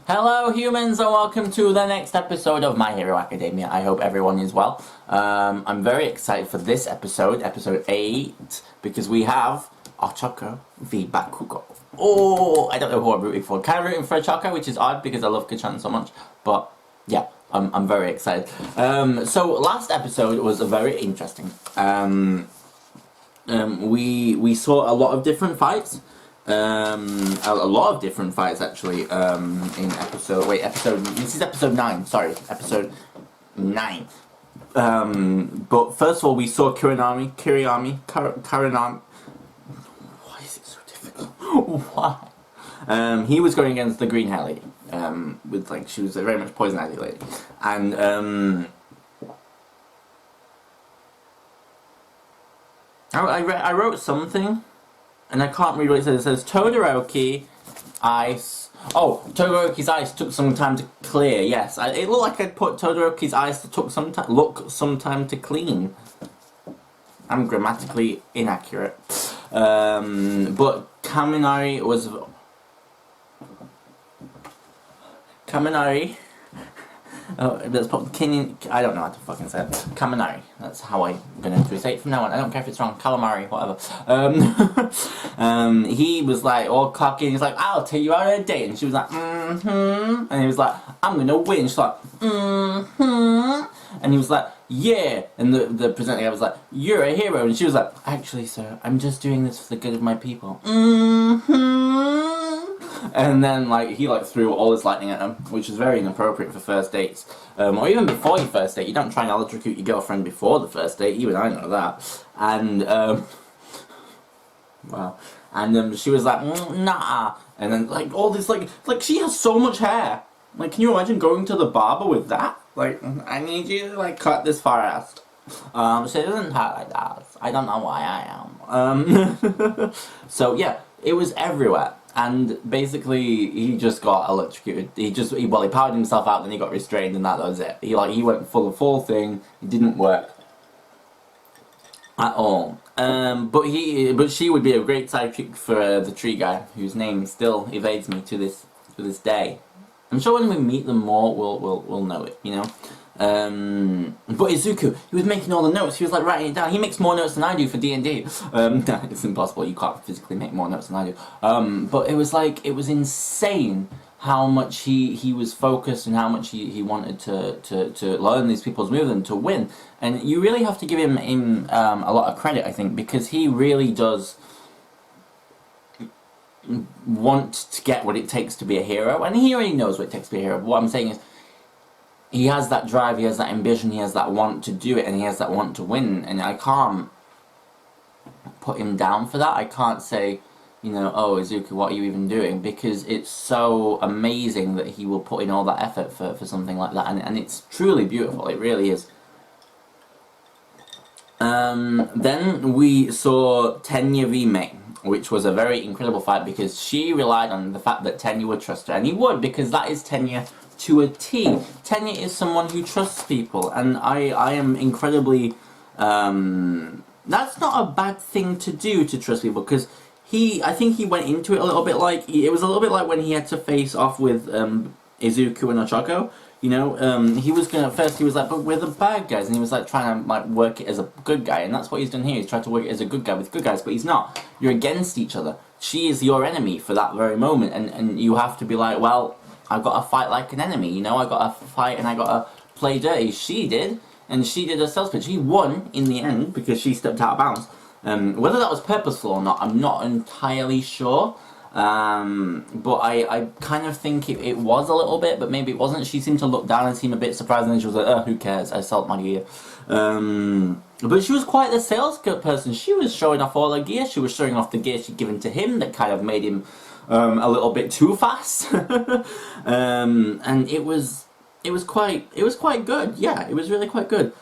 Hello humans and welcome to the next episode of My Hero Academia. I hope everyone is well. I'm very excited for this episode, episode 8, because we have Ochaco v Bakugo. Oh, I don't know who I'm rooting for. Kind of rooting for Ochaco, which is odd because I love Kachan so much, but yeah, I'm very excited. So last episode was very interesting. We saw a lot of different fights. A lot of different fights actually in this is episode 9, sorry, episode 9. But first of all we saw Karinami, why is it so difficult? Why? He was going against the green hair lady, with like, she was a very much poison ivy lady, and I wrote something and I can't read what it says. It says Todoroki ice. Oh, Todoroki's ice took some time to clear. Yes, it looked like I'd put Todoroki's ice took some time to clean. I'm grammatically inaccurate. But Kaminari. Oh, let's put I don't know how to fucking say it. Kaminari. That's how I'm gonna say it from now on. I don't care if it's wrong. Calamari, whatever. He was like all cocky and he's like, I'll take you out on a date. And she was like, mm-hmm. And he was like, I'm gonna win. She's like, mm-hmm. And he was like, yeah. And the presenting guy was like, you're a hero. And she was like, actually, sir, I'm just doing this for the good of my people. Mm-hmm. And then like he like threw all his lightning at him, which is very inappropriate for first dates, or even before your first date. You don't try and electrocute your girlfriend before the first date. Even I know that. And wow. And she was like, nah. And then like all this like she has so much hair. Like, can you imagine going to the barber with that? Like, I need you to like cut this far out. She doesn't have like that. I don't know why I am. So yeah, it was everywhere. And basically, he just got electrocuted. He powered himself out, then he got restrained, and that was it. He went full thing. It didn't work at all. But she would be a great sidekick for the tree guy, whose name still evades me to this day. I'm sure when we meet them more, we'll know it, you know. But Izuku, he was making all the notes. He was like writing it down. He makes more notes than I do for D&D. It's impossible. You can't physically make more notes than I do. But it was like, it was insane how much he was focused and how much he wanted to learn these people's moves and to win. And you really have to give him a lot of credit, I think, because he really does want to get what it takes to be a hero, and he already knows what it takes to be a hero. But what I'm saying is, he has that drive, he has that ambition, he has that want to do it, and he has that want to win, and I can't put him down for that. I can't say, you know, oh, Izuku, what are you even doing? Because it's so amazing that he will put in all that effort for something like that, and it's truly beautiful, it really is. Then we saw Tenya v Mei, which was a very incredible fight because she relied on the fact that Tenya would trust her, and he would, because that is Tenya to a T. Tenya is someone who trusts people, and I am incredibly, that's not a bad thing to do, to trust people, because I think he went into it a little bit like, it was a little bit like when he had to face off with Izuku and Ochaco. You know, he was gonna, first he was like, but we're the bad guys, and he was like trying to like work it as a good guy, and that's what he's done here. He's tried to work it as a good guy with good guys, but he's not. You're against each other. She is your enemy for that very moment, and you have to be like, well, I've got to fight like an enemy, you know, I got to fight and I got to play dirty. She did, and she did herself, but she won in the end because she stepped out of bounds. Whether that was purposeful or not, I'm not entirely sure. But I kind of think it was a little bit, but maybe it wasn't. She seemed to look down and seem a bit surprised, and then she was like, oh, who cares, I sold my gear. But she was quite the sales person. She was showing off all her gear. She was showing off the gear she'd given to him that kind of made him a little bit too fast. And it was quite good. Yeah, it was really quite good.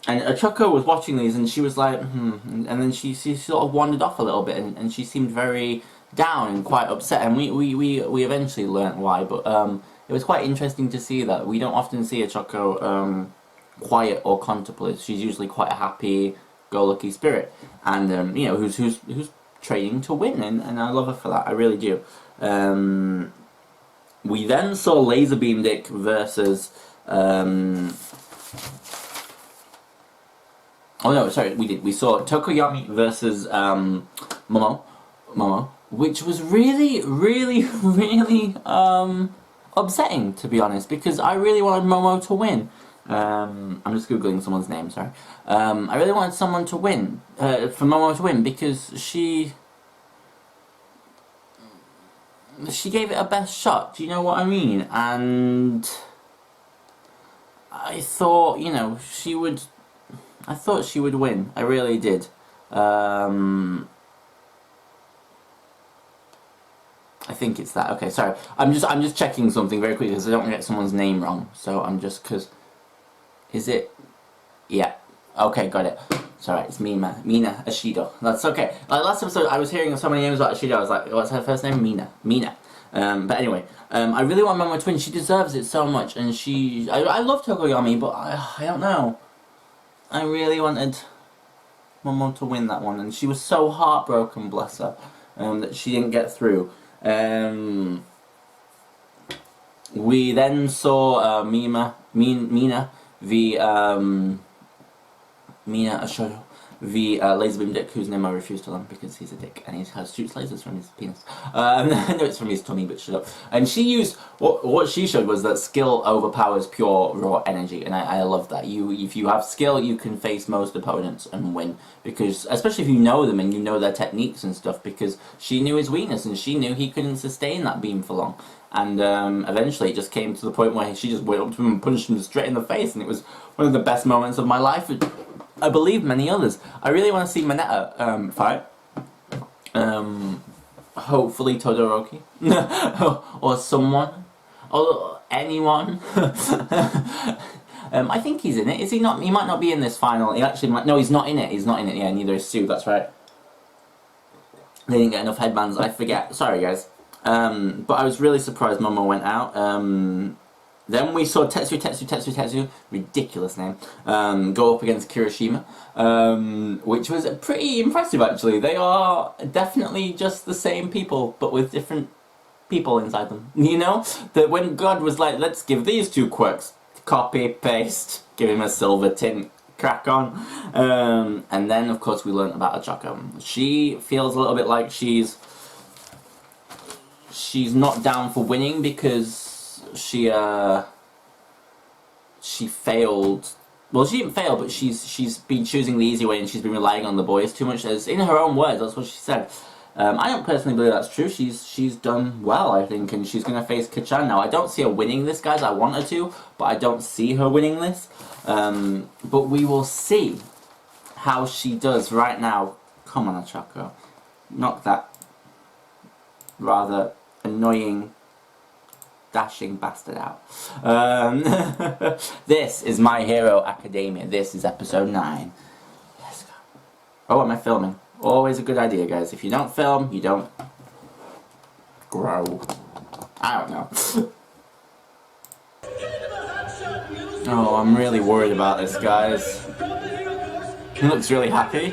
And Ochaco was watching these, and she was like, and then she sort of wandered off a little bit, and she seemed very down and quite upset, and we eventually learnt why, but it was quite interesting to see that. We don't often see Ochaco quiet or contemplative. She's usually quite a happy, go-lucky spirit, and you know, who's training to win, and I love her for that. I really do. We then saw Laser Beam Dick versus... Oh no, sorry, we did. We saw Tokoyami versus Momo, which was really, really, really upsetting, to be honest, because I really wanted Momo to win. I'm just googling someone's name. Sorry. I really wanted someone to win, for Momo to win, because she gave it her best shot. Do you know what I mean? And I thought, you know, she would. I thought she would win. I really did. I think it's that. Okay, sorry. I'm just checking something very quickly because I don't want to get someone's name wrong. So I'm just is it? Yeah. Okay, got it. Sorry, it's Mina Ashido. That's okay. Last episode I was hearing so many names about Ashido. I was like, what's her first name? Mina. But anyway, I really want Momo to win. She deserves it so much, and I love Tokoyami, but I don't know. I really wanted Momo to win that one, and she was so heartbroken, bless her, that she didn't get through. We then saw Mina v Mina Ashodo v Laser Beam Dick, whose name I refuse to learn because he's a dick and he shoots lasers from his penis. I know it's from his tummy, but shut up. And she used what she showed was that skill overpowers pure raw energy, and I love that. If you have skill, you can face most opponents and win, because especially if you know them and you know their techniques and stuff. Because she knew his weakness and she knew he couldn't sustain that beam for long. And eventually it just came to the point where she just went up to him and punched him straight in the face, and it was one of the best moments of my life. I believe many others. I really want to see Mineta fight. Hopefully Todoroki. Or someone. Or anyone. I think he's in it. Is he not? He might not be in this final. He actually might. No, he's not in it. He's not in it. Yeah, neither is Sue. That's right. They didn't get enough headbands. I forget. Sorry, guys. But I was really surprised Momo went out. Then we saw Tetsu, ridiculous name, go up against Kirishima, which was pretty impressive actually. They are definitely just the same people, but with different people inside them. You know? That when God was like, let's give these two quirks, copy, paste, give him a silver tint, crack on. And then of course we learned about Ochaco. She feels a little bit like she's not down for winning because she failed. Well, she didn't fail, but she's been choosing the easy way and she's been relying on the boys too much. As in her own words, that's what she said. I don't personally believe that's true. She's done well, I think, and she's going to face Kachan now. I don't see her winning this, guys. I want her to, but I don't see her winning this. But we will see how she does right now. Come on, Ochaco. Knock that rather annoying dashing bastard out. This is My Hero Academia. This is episode 9. Let's go. Oh, am I filming? Always a good idea, guys. If you don't film, you don't grow. I don't know. Oh, I'm really worried about this, guys. He looks really happy.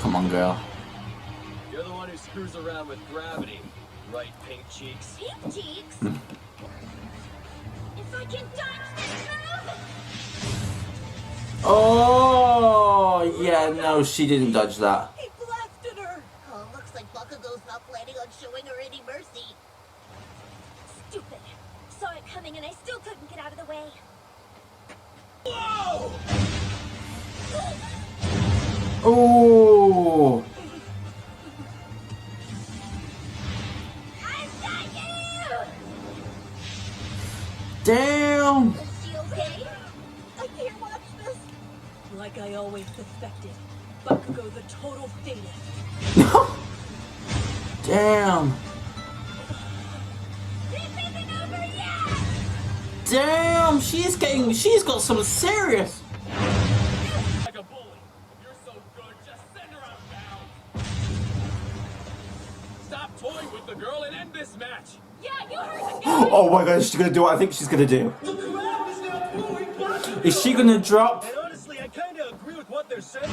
Come on, girl. You're the one who screws around with gravity, right, Pink Cheeks? Pink Cheeks? If I can dodge this move! Oh, yeah, no, she didn't dodge that. He blasted her! Oh, looks like Bakugo's not planning on showing her any mercy. Stupid. Saw it coming and I still couldn't get out of the way. Whoa! Oh! I've got you! Damn! Is she okay? I can't watch this. Like I always suspected, Bakugo the total sadist. Damn! This isn't over yet! Damn! She's got some serious. Like a bully. If you're so good, just send her out now. Stop toying with the girl and end this match. Yeah, you heard the guy! Oh my god, she's gonna do what I think she's gonna do. The crowd is now booing Bakugo. Is she gonna drop? And honestly, I kind of agree with what they're saying.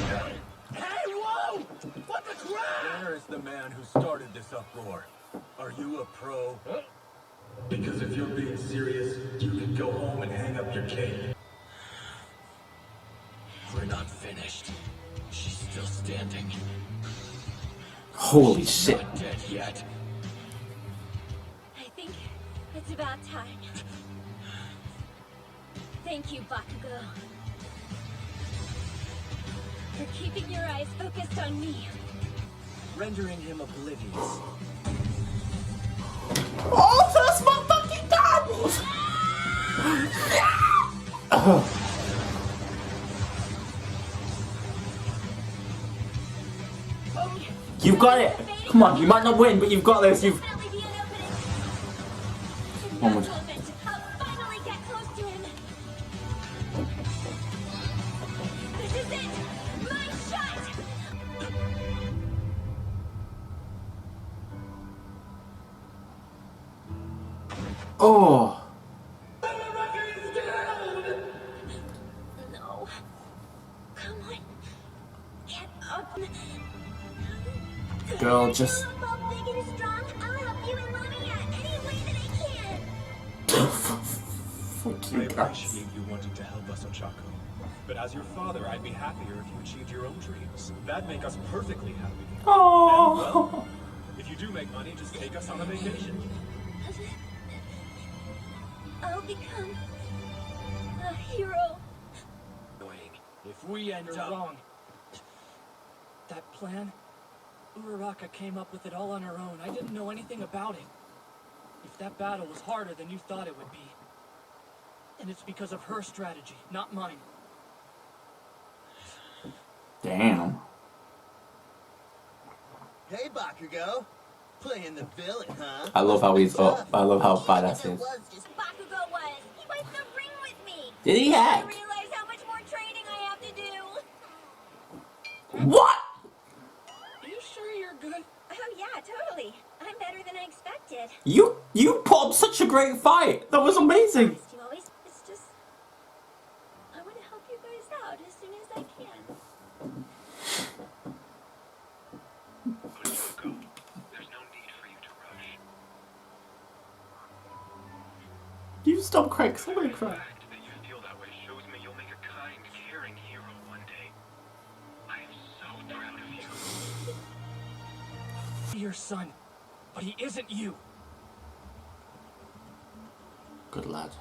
Hey, whoa! What the crap? Where is the man who started this uproar? Are you a pro? Because if you're being serious, you can go home and hang up your cape. We're not finished. She's still standing. Holy She's shit. not dead yet. I think it's about time. Thank you, Bakugo. For keeping your eyes focused on me. Rendering him oblivious. Oh, that's my fucking dad! You've got it! Come on, you might not win, but you've got this. You've. Definitely be an opening. Oh my Not so meant to- I'll finally get close to him. This is it! My shot! Oh. No. Come on. Get up. Girl, just. I'm all big and strong. I'll help you and Mommy any way that I can. Fuck I you, guys. appreciate you wanting to help us, Ochaco. But as your father, I'd be happier if you achieved your own dreams. That'd make us perfectly happy. Oh. And, well, if you do make money, just take us on a vacation. I'll become a hero. If we end You're up wrong. That plan? Uraraka came up with it all on her own. I didn't know anything about it. If that battle was harder than you thought it would be, and it's because of her strategy, not mine. Damn. Hey, Bakugo. Playing the villain, huh? I love how he's up. I love how Even badass if he it is. was just Bakugo was. He went in the ring with me. Did he I hack? realize how much more training I have to do. What? Are you sure you're good? Oh yeah, totally. I'm better than I expected. You put up such a great fight. That was amazing. You always, it's just, I want to help you guys out as soon as I can. Ochaco, there's no need for you to rush. You stop crying, 'cause I'm gonna cry. The fact that you feel that way shows me you'll make a kind, caring hero one day. I am so proud of you. Your son, but he isn't you. Good lad.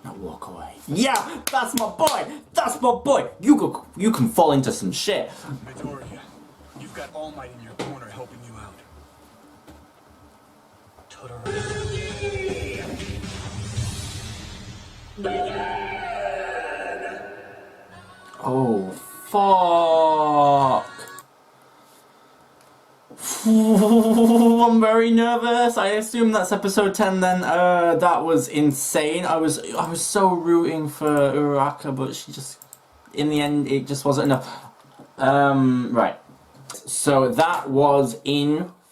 Now walk away. Yeah, that's my boy. That's my boy. You can fall into some shit. Midoriya, you've got All Might in your corner helping you out. Oh fuck. I'm very nervous. I assume that's episode 10 then. That was insane. I was so rooting for Uraraka, but she just, in the end, it just wasn't enough. Right. So that was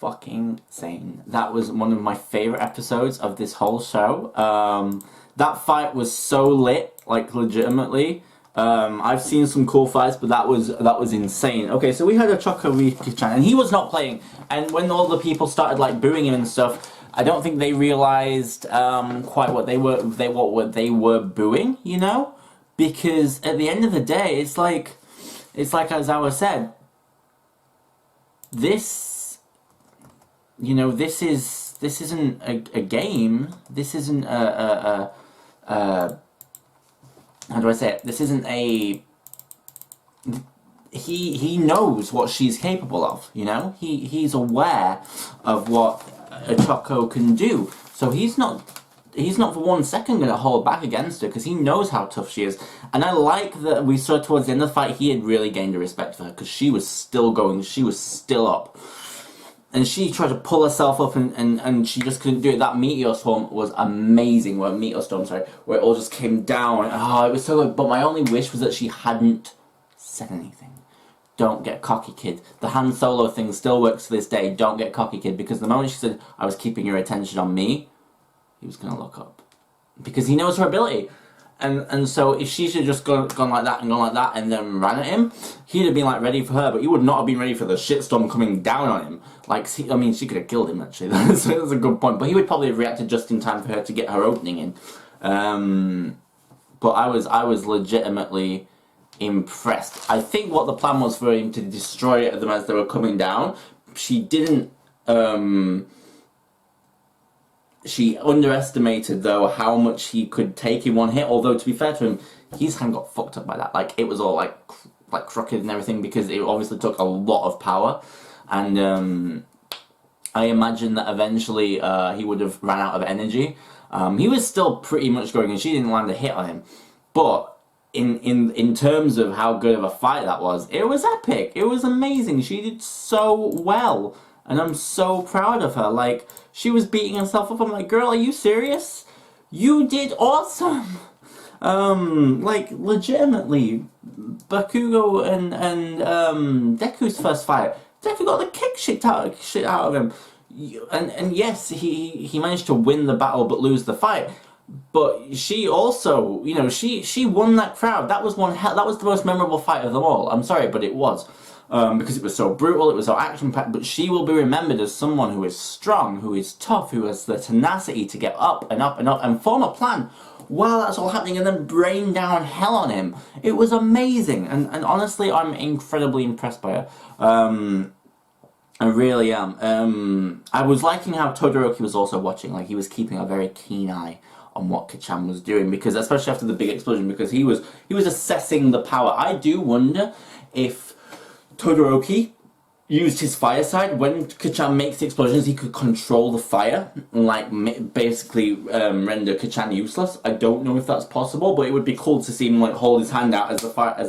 fucking insane. That was one of my favorite episodes of this whole show. That fight was so lit, like legitimately. I've seen some cool fights, but that was insane. Okay, so we had Ochaco Uraraka, and he was not playing. And when all the people started like booing him and stuff, I don't think they realized quite what they were booing, you know? Because at the end of the day, it's like as Azawa said, this, you know, this isn't a game. This isn't a how do I say it? This isn't a... He knows what she's capable of, you know? He's aware of what Ochaco can do. So he's not for 1 second going to hold back against her, because he knows how tough she is. And I like that we saw towards the end of the fight, he had really gained a respect for her, because she was still going, she was still up. And she tried to pull herself up and she just couldn't do it. That meteor storm was amazing. Where it all just came down. Oh, it was so good. But my only wish was that she hadn't said anything. Don't get cocky, kid. The Han Solo thing still works to this day. Don't get cocky, kid. Because the moment she said, I was keeping your attention on me, he was going to look up. Because he knows her ability. And so if she should just gone like that and then ran at him, he'd have been like ready for her, but he would not have been ready for the shitstorm coming down on him. Like, I mean, she could have killed him actually. That's a good point. But he would probably have reacted just in time for her to get her opening in. But I was legitimately impressed. I think what the plan was for him to destroy them as they were coming down. She didn't. She underestimated, though, how much he could take in one hit. Although, to be fair to him, his hand got fucked up by that. Like, it was all, like crooked and everything, because it obviously took a lot of power. And, I imagine that eventually, he would have ran out of energy. He was still pretty much going, and she didn't land a hit on him. But, in terms of how good of a fight that was, it was epic. It was amazing. She did so well. And I'm so proud of her. Like, she was beating herself up. I'm like, girl, are you serious? You did awesome. Like, legitimately, Bakugo and Deku's first fight, Deku got the kick shit out of him. And yes, he managed to win the battle but lose the fight. But she also, you know, she won that crowd. That was the most memorable fight of them all. I'm sorry, but it was. Because it was so brutal, it was so action-packed, but she will be remembered as someone who is strong, who is tough, who has the tenacity to get up and up and up and form a plan while that's all happening and then brain down hell on him. It was amazing, and honestly, I'm incredibly impressed by her. I really am. I was liking how Todoroki was also watching, like he was keeping a very keen eye on what Kachan was doing, because especially after the big explosion, because he was assessing the power. I do wonder if Todoroki used his fire side. When Kachan makes the explosions, he could control the fire and, like, basically render Kachan useless. I don't know if that's possible, but it would be cool to see him, like, hold his hand out as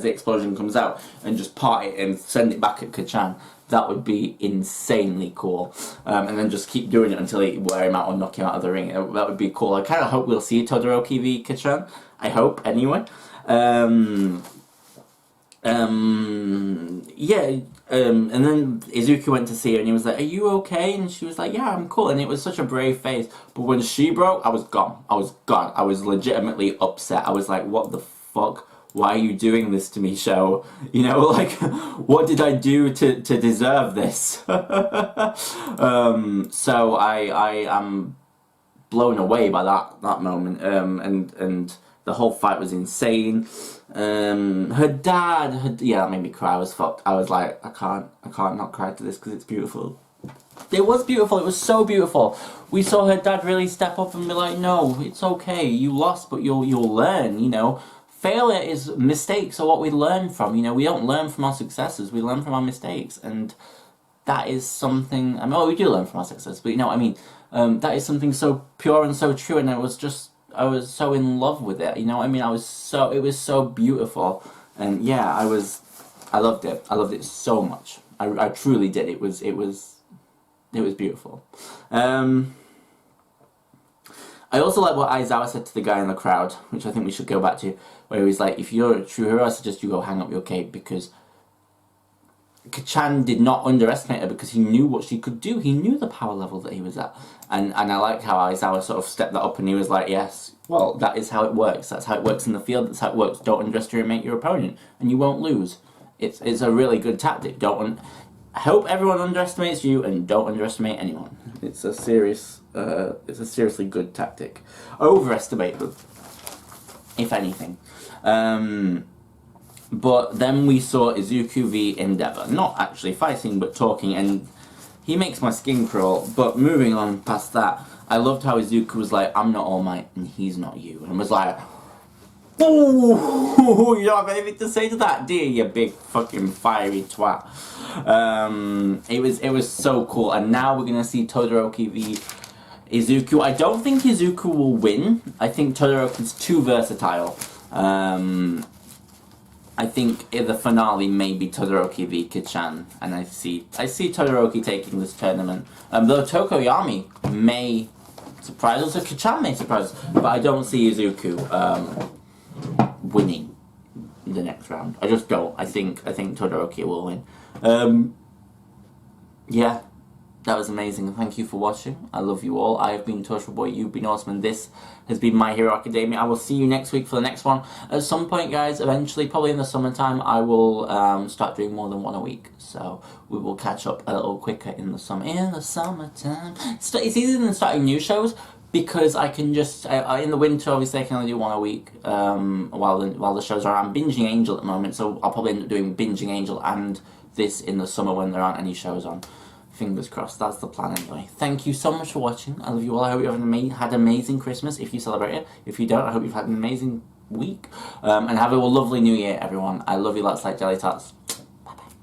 the explosion comes out and just part it and send it back at Kachan. That would be insanely cool. And then just keep doing it until he wear him out or knock him out of the ring. That would be cool. I kind of hope we'll see Todoroki v Kachan. I hope, anyway. And then Izuku went to see her and he was like, are you okay? And she was like, yeah, I'm cool. And it was such a brave face. But when she broke, I was gone. I was gone. I was legitimately upset. I was like, what the fuck? Why are you doing this to me, show? You know, like, what did I do to deserve this? So I am blown away by that moment. And the whole fight was insane. Her dad, yeah, that made me cry. I was fucked. I was like, I can't not cry to this because it's beautiful. It was beautiful. It was so beautiful. We saw her dad really step up and be like, no, it's okay. You lost, but you'll learn, you know. Failure is mistakes are what we learn from. You know, we don't learn from our successes. We learn from our mistakes. And that is something, I mean, well, we do learn from our successes, but you know what I mean? That is something so pure and so true, and I was so in love with it, you know what I mean? It was so beautiful, and yeah, I loved it. I loved it so much. I truly did. It was beautiful. I also like what Aizawa said to the guy in the crowd, which I think we should go back to, where he was like, if you're a true hero, I suggest you go hang up your cape, because Kachan did not underestimate her because he knew what she could do. He knew the power level that he was at. And I like how Aizawa sort of stepped that up and he was like, yes, well, that is how it works. That's how it works in the field. That's how it works. Don't underestimate your opponent and you won't lose. It's a really good tactic. Hope everyone underestimates you and don't underestimate anyone. It's a seriously good tactic. Overestimate them, if anything. But then we saw Izuku v Endeavor. Not actually fighting, but talking, and he makes my skin crawl. But moving on past that, I loved how Izuku was like, I'm not All Might, and he's not you. And was like, ooh, you don't have anything to say to that, do you big fucking fiery twat? It was so cool. And now we're going to see Todoroki v Izuku. I don't think Izuku will win. I think Todoroki's too versatile. I think in the finale maybe Todoroki v Kachan, and I see Todoroki taking this tournament. Though Tokoyami may surprise us, or Kachan may surprise us, but I don't see Izuku winning the next round. I just don't. I think Todoroki will win. Yeah, That was amazing. Thank you for watching. I love you all. I have been Torchwood Boy. You've been awesome. And this has been My Hero Academia. I will see you next week for the next one. At some point, guys, eventually, probably in the summertime, I will start doing more than one a week. So we will catch up a little quicker in the summer. In the summertime. It's easier than starting new shows because I can just... in the winter, obviously, I can only do one a week while the shows are... I'm binging Angel at the moment, so I'll probably end up doing binging Angel and this in the summer when there aren't any shows on. Fingers crossed, that's the plan anyway. Thank you so much for watching. I love you all. I hope you have had an amazing Christmas if you celebrate it. If you don't, I hope you've had an amazing week. And have a lovely New Year, everyone. I love you lots like jelly tots.